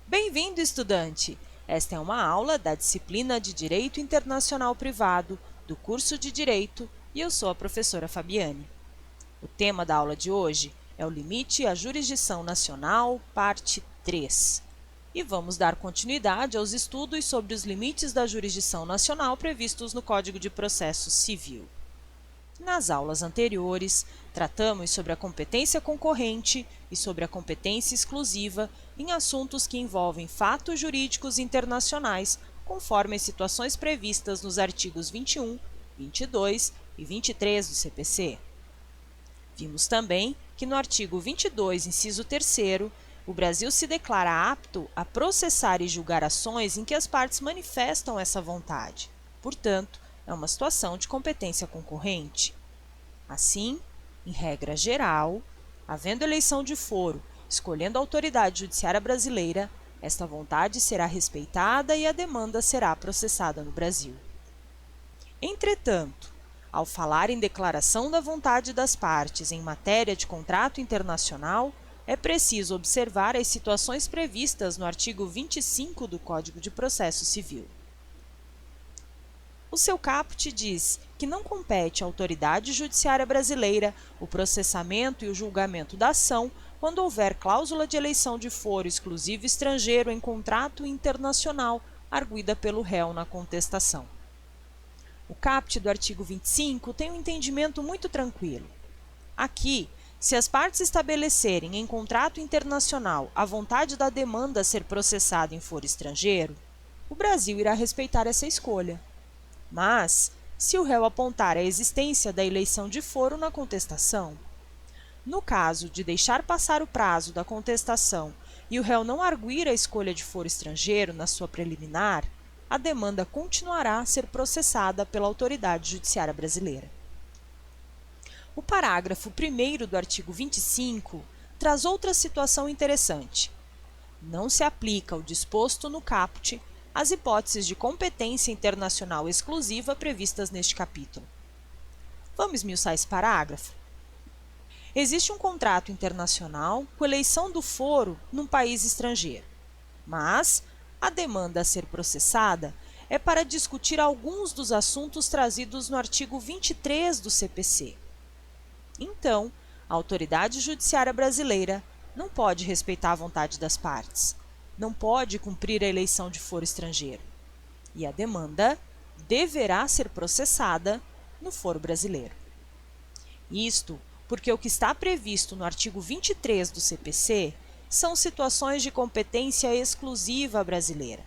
Bem-vindo, estudante! Esta é uma aula da disciplina de Direito Internacional Privado do curso de Direito e eu sou a professora Fabiane. O tema da aula de hoje é o limite à jurisdição nacional, parte 3. E vamos dar continuidade aos estudos sobre os limites da jurisdição nacional previstos no Código de Processo Civil. Nas aulas anteriores, tratamos sobre a competência concorrente e sobre a competência exclusiva em assuntos que envolvem fatos jurídicos internacionais, conforme as situações previstas nos artigos 21, 22 e 23 do CPC. Vimos também que no artigo 22, inciso 3º, o Brasil se declara apto a processar e julgar ações em que as partes manifestam essa vontade. Portanto, é uma situação de competência concorrente. Assim, em regra geral, havendo eleição de foro, escolhendo a autoridade judiciária brasileira, esta vontade será respeitada e a demanda será processada no Brasil. Entretanto, ao falar em declaração da vontade das partes em matéria de contrato internacional, é preciso observar as situações previstas no artigo 25 do Código de Processo Civil. O seu caput diz que não compete à autoridade judiciária brasileira o processamento e o julgamento da ação quando houver cláusula de eleição de foro exclusivo estrangeiro em contrato internacional arguida pelo réu na contestação. O caput do artigo 25 tem um entendimento muito tranquilo. Aqui, se as partes estabelecerem em contrato internacional a vontade da demanda a ser processada em foro estrangeiro, o Brasil irá respeitar essa escolha. Mas, se o réu apontar a existência da eleição de foro na contestação, no caso de deixar passar o prazo da contestação e o réu não arguir a escolha de foro estrangeiro na sua preliminar, a demanda continuará a ser processada pela autoridade judiciária brasileira. O parágrafo 1º do artigo 25 traz outra situação interessante. Não se aplica o disposto no caput às hipóteses de competência internacional exclusiva previstas neste capítulo. Vamos esmiuçar esse parágrafo? Existe um contrato internacional com eleição do foro num país estrangeiro, mas a demanda a ser processada é para discutir alguns dos assuntos trazidos no artigo 23 do CPC. Então, a autoridade judiciária brasileira não pode respeitar a vontade das partes, não pode cumprir a eleição de foro estrangeiro, e a demanda deverá ser processada no foro brasileiro. Isto porque o que está previsto no artigo 23 do CPC são situações de competência exclusiva brasileira.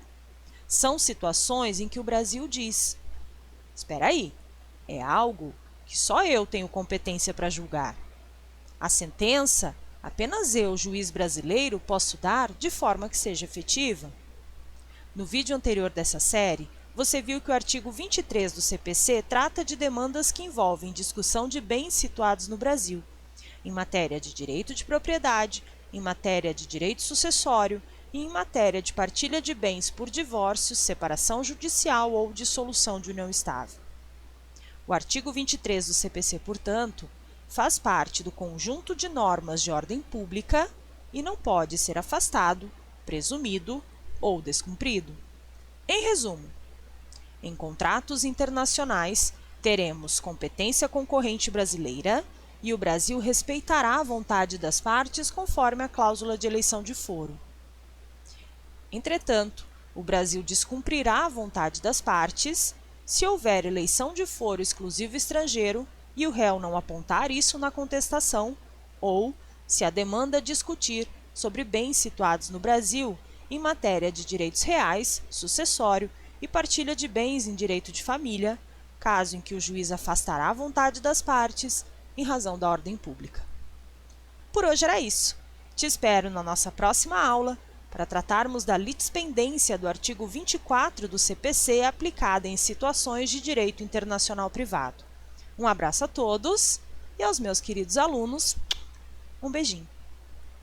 São situações em que o Brasil diz: espera aí, é algo que só eu tenho competência para julgar. A sentença, apenas eu, juiz brasileiro, posso dar de forma que seja efetiva. No vídeo anterior dessa série, você viu que o artigo 23 do CPC trata de demandas que envolvem discussão de bens situados no Brasil, em matéria de direito de propriedade, em matéria de direito sucessório e em matéria de partilha de bens por divórcio, separação judicial ou dissolução de união estável. O artigo 23 do CPC, portanto, faz parte do conjunto de normas de ordem pública e não pode ser afastado, presumido ou descumprido. Em resumo, em contratos internacionais, teremos competência concorrente brasileira e o Brasil respeitará a vontade das partes conforme a cláusula de eleição de foro. Entretanto, o Brasil descumprirá a vontade das partes se houver eleição de foro exclusivo estrangeiro e o réu não apontar isso na contestação, ou se a demanda discutir sobre bens situados no Brasil em matéria de direitos reais, sucessório e partilha de bens em direito de família, caso em que o juiz afastará a vontade das partes em razão da ordem pública. Por hoje era isso. Te espero na nossa próxima aula para tratarmos da litispendência do artigo 24 do CPC aplicada em situações de direito internacional privado. Um abraço a todos e aos meus queridos alunos, um beijinho.